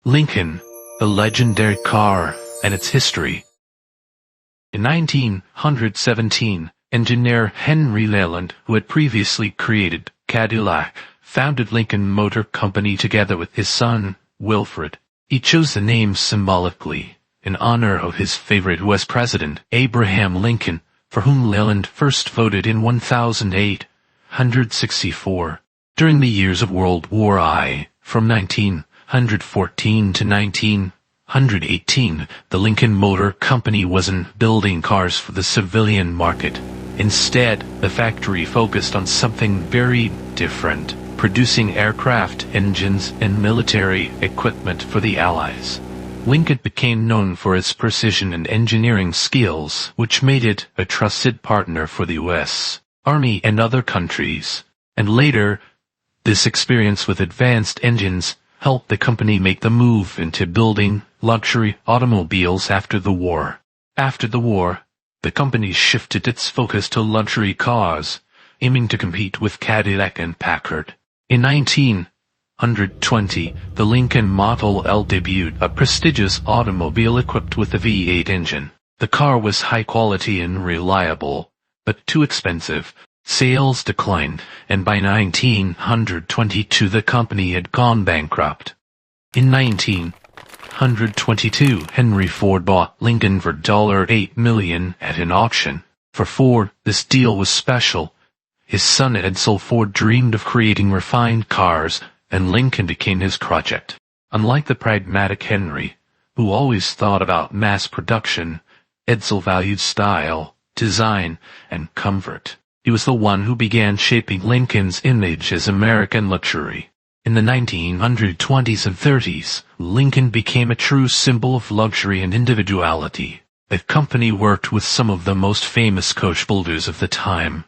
Lincoln, the legendary car, and its history. In 1917, engineer Henry Leland, who had previously created Cadillac, founded Lincoln Motor Company together with his son, Wilfred. He chose the name symbolically, in honor of his favorite U.S. President, Abraham Lincoln, for whom Leland first voted in 1864. During the years of World War I, from 1914 to 1918, the Lincoln Motor Company wasn't building cars for the civilian market. Instead, the factory focused on something very different, producing aircraft engines and military equipment for the Allies. Lincoln became known for its precision and engineering skills, which made it a trusted partner for the U.S. Army and other countries. And later, this experience with advanced engines helped the company make the move into building luxury automobiles after the war. After the war, the company shifted its focus to luxury cars, aiming to compete with Cadillac and Packard. In 1920, the Lincoln Model L debuted, a prestigious automobile equipped with a V8 engine. The car was high quality and reliable, but too expensive. Sales declined, and by 1922 the company had gone bankrupt. In 1922, Henry Ford bought Lincoln for $8 million at an auction. For Ford, this deal was special. His son Edsel Ford dreamed of creating refined cars, and Lincoln became his project. Unlike the pragmatic Henry, who always thought about mass production, Edsel valued style, design, and comfort. He was the one who began shaping Lincoln's image as American luxury. In the 1920s and 30s, Lincoln became a true symbol of luxury and individuality. The company worked with some of the most famous coach builders of the time,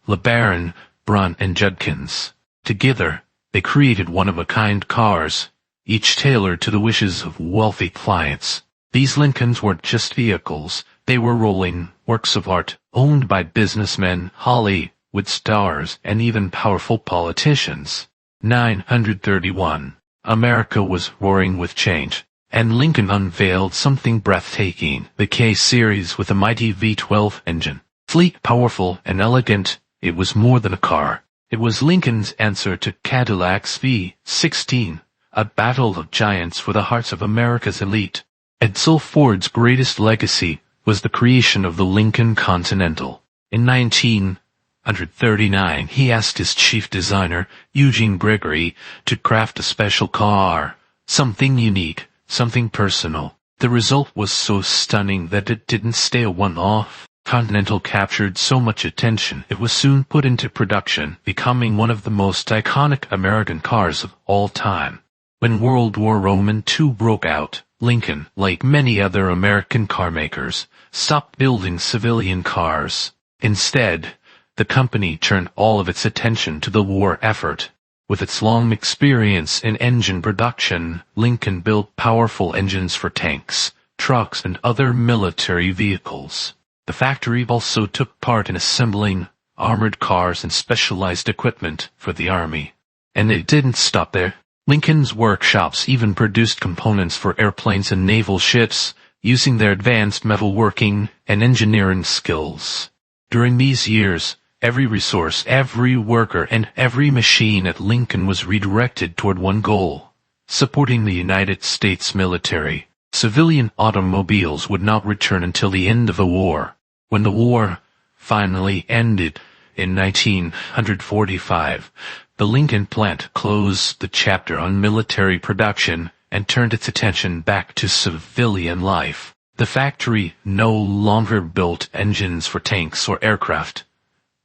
LeBaron, Brunt, and Judkins. Together, they created one-of-a-kind cars, each tailored to the wishes of wealthy clients. These Lincolns weren't just vehicles, they were rolling works of art, owned by businessmen, Hollywood stars, and even powerful politicians. 931. America was roaring with change, and Lincoln unveiled something breathtaking, the K-Series with a mighty V12 engine. Sleek, powerful, and elegant, it was more than a car. It was Lincoln's answer to Cadillac's V16, a battle of giants for the hearts of America's elite. Edsel Ford's greatest legacy was the creation of the Lincoln Continental. In 1939, he asked his chief designer, Eugene Gregory, to craft a special car, something unique, something personal. The result was so stunning that it didn't stay a one-off. Continental captured so much attention it was soon put into production, becoming one of the most iconic American cars of all time. When World War II broke out, Lincoln, like many other American carmakers, stopped building civilian cars. Instead, the company turned all of its attention to the war effort. With its long experience in engine production, Lincoln built powerful engines for tanks, trucks, and other military vehicles. The factory also took part in assembling armored cars and specialized equipment for the Army. And it didn't stop there. Lincoln's workshops even produced components for airplanes and naval ships, using their advanced metalworking and engineering skills. During these years, every resource, every worker, and every machine at Lincoln was redirected toward one goal: supporting the United States military. Civilian automobiles would not return until the end of the war. When the war finally ended in 1945, the Lincoln plant closed the chapter on military production and turned its attention back to civilian life. The factory no longer built engines for tanks or aircraft.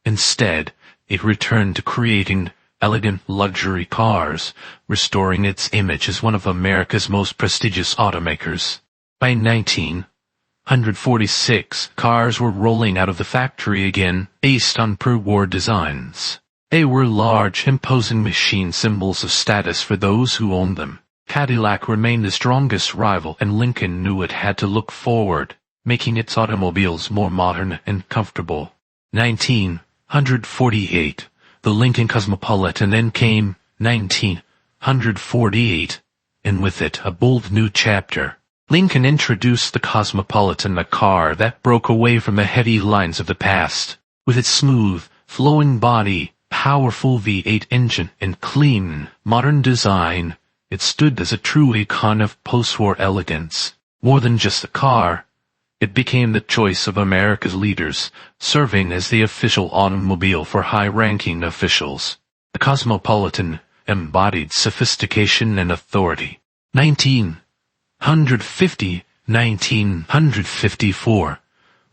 Instead, it returned to creating elegant luxury cars, restoring its image as one of America's most prestigious automakers. By 1946, cars were rolling out of the factory again, based on pre-war designs. They were large, imposing machine symbols of status for those who owned them. Cadillac remained the strongest rival, and Lincoln knew it had to look forward, making its automobiles more modern and comfortable. 1948. The Lincoln Cosmopolitan. Then came 1948. and with it a bold new chapter. Lincoln introduced the Cosmopolitan, a car that broke away from the heady lines of the past. With its smooth, flowing body, powerful V8 engine, and clean, modern design, it stood as a true icon of postwar elegance. More than just a car, it became the choice of America's leaders, serving as the official automobile for high-ranking officials. The Cosmopolitan embodied sophistication and authority. 1954.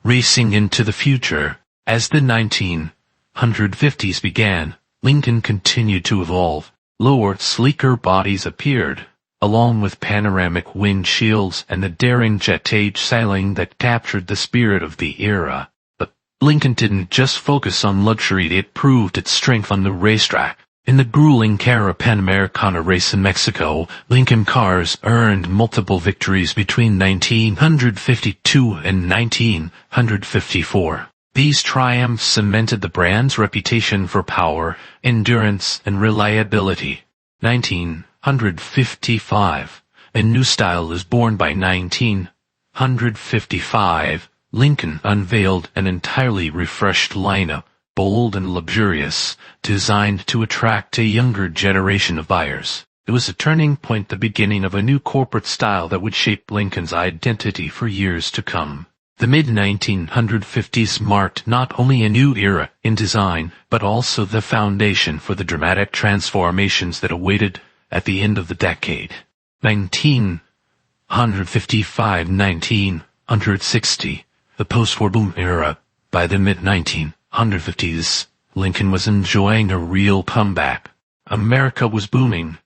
Racing into the future. As the 1950s began, Lincoln continued to evolve. Lower, sleeker bodies appeared, along with panoramic windshields and the daring jet-age styling that captured the spirit of the era. But Lincoln didn't just focus on luxury, it proved its strength on the racetrack. In the grueling Pan-Americana race in Mexico, Lincoln cars earned multiple victories between 1952 and 1954. These triumphs cemented the brand's reputation for power, endurance, and reliability. 1955. A new style is born. By 1955, Lincoln unveiled an entirely refreshed lineup, bold and luxurious, designed to attract a younger generation of buyers. It was a turning point, the beginning of a new corporate style that would shape Lincoln's identity for years to come. The mid-1950s marked not only a new era in design, but also the foundation for the dramatic transformations that awaited at the end of the decade. 1955-1960, the post-war boom era. By the mid-1950s, Lincoln was enjoying a real comeback. America was booming.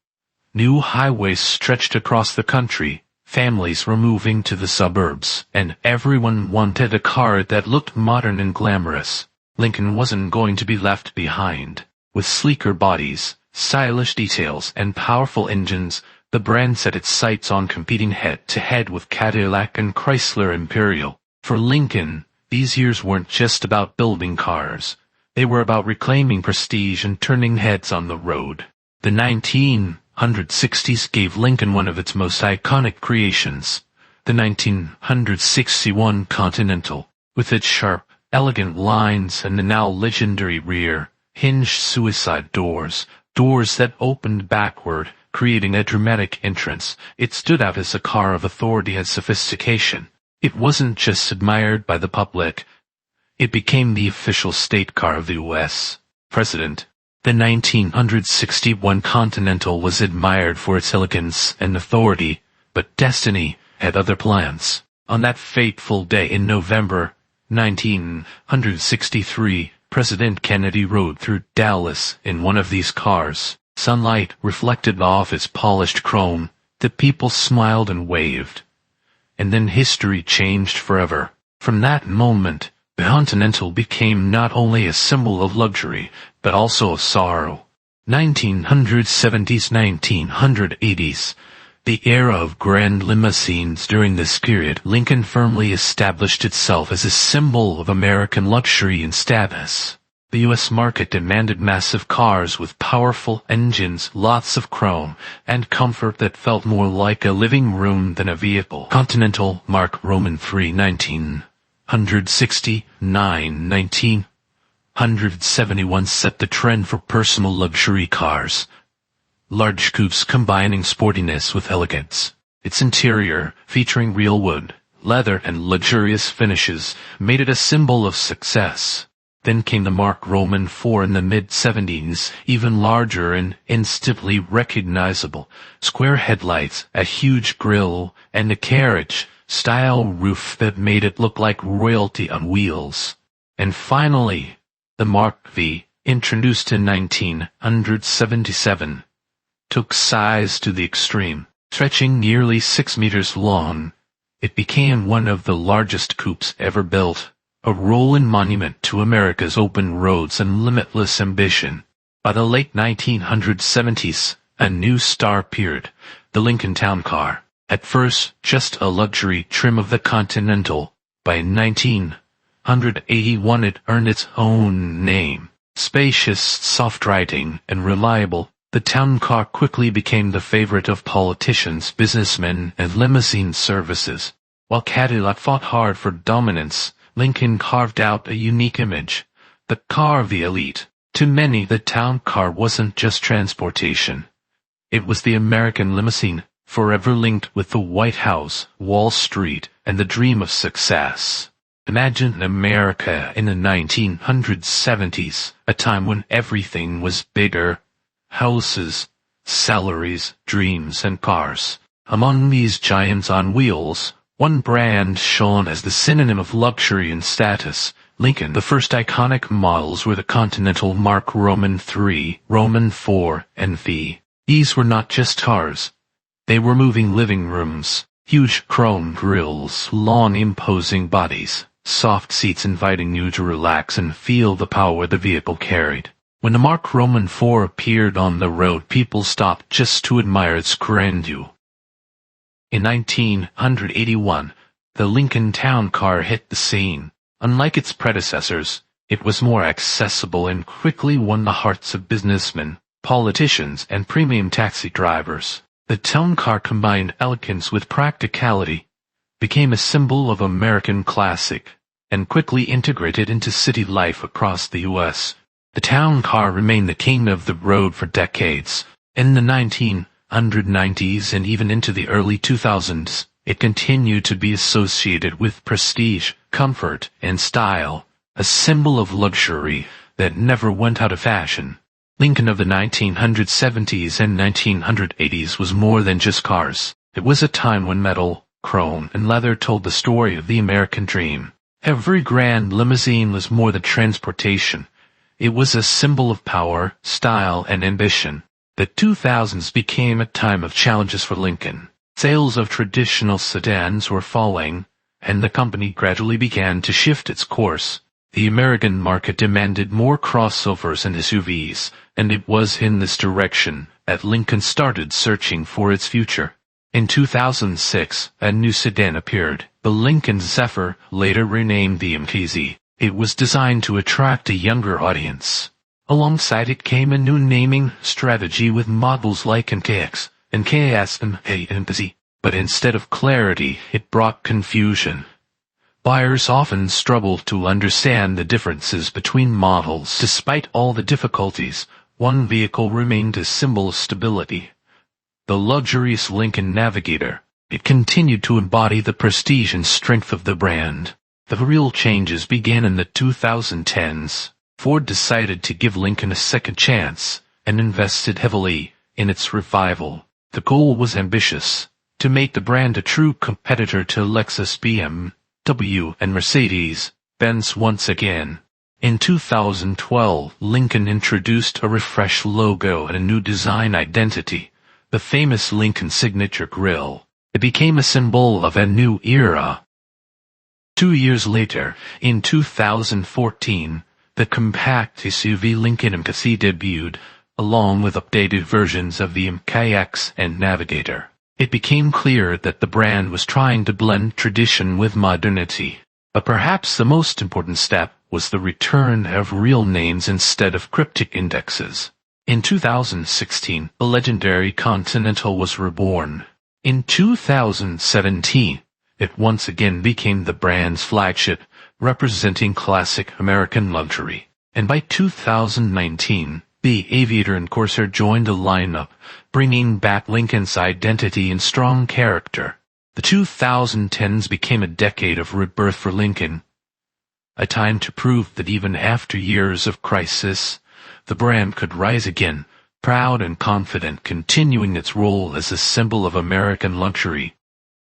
New highways stretched across the country. Families were moving to the suburbs, and everyone wanted a car that looked modern and glamorous. Lincoln wasn't going to be left behind. With sleeker bodies, stylish details, and powerful engines, the brand set its sights on competing head-to-head with Cadillac and Chrysler Imperial. For Lincoln, these years weren't just about building cars. They were about reclaiming prestige and turning heads on the road. The 1960s gave Lincoln one of its most iconic creations, the 1961 Continental, with its sharp, elegant lines and the now legendary rear, hinged suicide doors that opened backward, creating a dramatic entrance. It stood out as a car of authority and sophistication. It wasn't just admired by the public, it became the official state car of the U.S. president. The 1961 Continental was admired for its elegance and authority, but destiny had other plans. On that fateful day in November 1963, President Kennedy rode through Dallas in one of these cars. Sunlight reflected off its polished chrome. The people smiled and waved. And then history changed forever. From that moment, the Continental became not only a symbol of luxury, but also of sorrow. 1970s, 1980s, the era of grand limousines. During this period, Lincoln firmly established itself as a symbol of American luxury and status. The U.S. market demanded massive cars with powerful engines, lots of chrome, and comfort that felt more like a living room than a vehicle. Continental, Mark Roman III, 1969-1971 set the trend for personal luxury cars. Large coupes combining sportiness with elegance. Its interior, featuring real wood, leather, and luxurious finishes, made it a symbol of success. Then came the Mark Roman IV in the mid-70s, even larger and instantly recognizable. Square headlights, a huge grille, and a carriage-style roof that made it look like royalty on wheels. And finally, the Mark V, introduced in 1977, took size to the extreme. Stretching nearly 6 meters long, it became one of the largest coupes ever built. A rolling monument to America's open roads and limitless ambition. By the late 1970s, a new star appeared, the Lincoln Town Car. At first, just a luxury trim of the Continental, by 1981 it earned its own name. Spacious, soft riding, and reliable, The town car quickly became the favorite of politicians, businessmen, and limousine services. While Cadillac fought hard for dominance, Lincoln carved out a unique image, the car of the elite. To many, the town car wasn't just transportation. It was the American limousine, forever linked with the White House, Wall Street, and the dream of success. Imagine America in the 1970s, a time when everything was bigger. Houses, salaries, dreams, and cars. Among these giants on wheels, one brand shone as the synonym of luxury and status. Lincoln. The first iconic models were the Continental Mark Roman III, Roman IV, and V. These were not just cars. They were moving living rooms, huge chrome grilles, long imposing bodies, soft seats inviting you to relax and feel the power the vehicle carried. When the Mark Roman IV appeared on the road, people stopped just to admire its grandeur. In 1981, the Lincoln Town Car hit the scene. Unlike its predecessors, it was more accessible and quickly won the hearts of businessmen, politicians, and premium taxi drivers. The town car combined elegance with practicality, became a symbol of American classic, and quickly integrated into city life across the U.S. The town car remained the king of the road for decades. In the 1990s and even into the early 2000s, it continued to be associated with prestige, comfort, and style, a symbol of luxury that never went out of fashion. Lincoln of the 1970s and 1980s was more than just cars. It was a time when metal, chrome, and leather told the story of the American dream. Every grand limousine was more than transportation. It was a symbol of power, style, and ambition. The 2000s became a time of challenges for Lincoln. Sales of traditional sedans were falling, and the company gradually began to shift its course. The American market demanded more crossovers and SUVs, and it was in this direction that Lincoln started searching for its future. In 2006, a new sedan appeared, the Lincoln Zephyr, later renamed the MKZ. It was designed to attract a younger audience. Alongside it came a new naming strategy with models like NKX, NKS, and MKZ. But instead of clarity, it brought confusion. Buyers often struggled to understand the differences between models. Despite all the difficulties, one vehicle remained a symbol of stability. The luxurious Lincoln Navigator. It continued to embody the prestige and strength of the brand. The real changes began in the 2010s. Ford decided to give Lincoln a second chance, and invested heavily in its revival. The goal was ambitious, to make the brand a true competitor to Lexus, BMW, and Mercedes-Benz once again. In 2012, Lincoln introduced a refreshed logo and a new design identity, the famous Lincoln Signature Grille. It became a symbol of a new era. 2 years later, in 2014, the compact SUV Lincoln MKZ debuted, along with updated versions of the MKX and Navigator. It became clear that the brand was trying to blend tradition with modernity. But perhaps the most important step was the return of real names instead of cryptic indexes. In 2016, the legendary Continental was reborn. In 2017, it once again became the brand's flagship, representing classic American luxury. And by 2019, the Aviator and Corsair joined the lineup, bringing back Lincoln's identity and strong character. The 2010s became a decade of rebirth for Lincoln, a time to prove that even after years of crisis, the brand could rise again, proud and confident, continuing its role as a symbol of American luxury.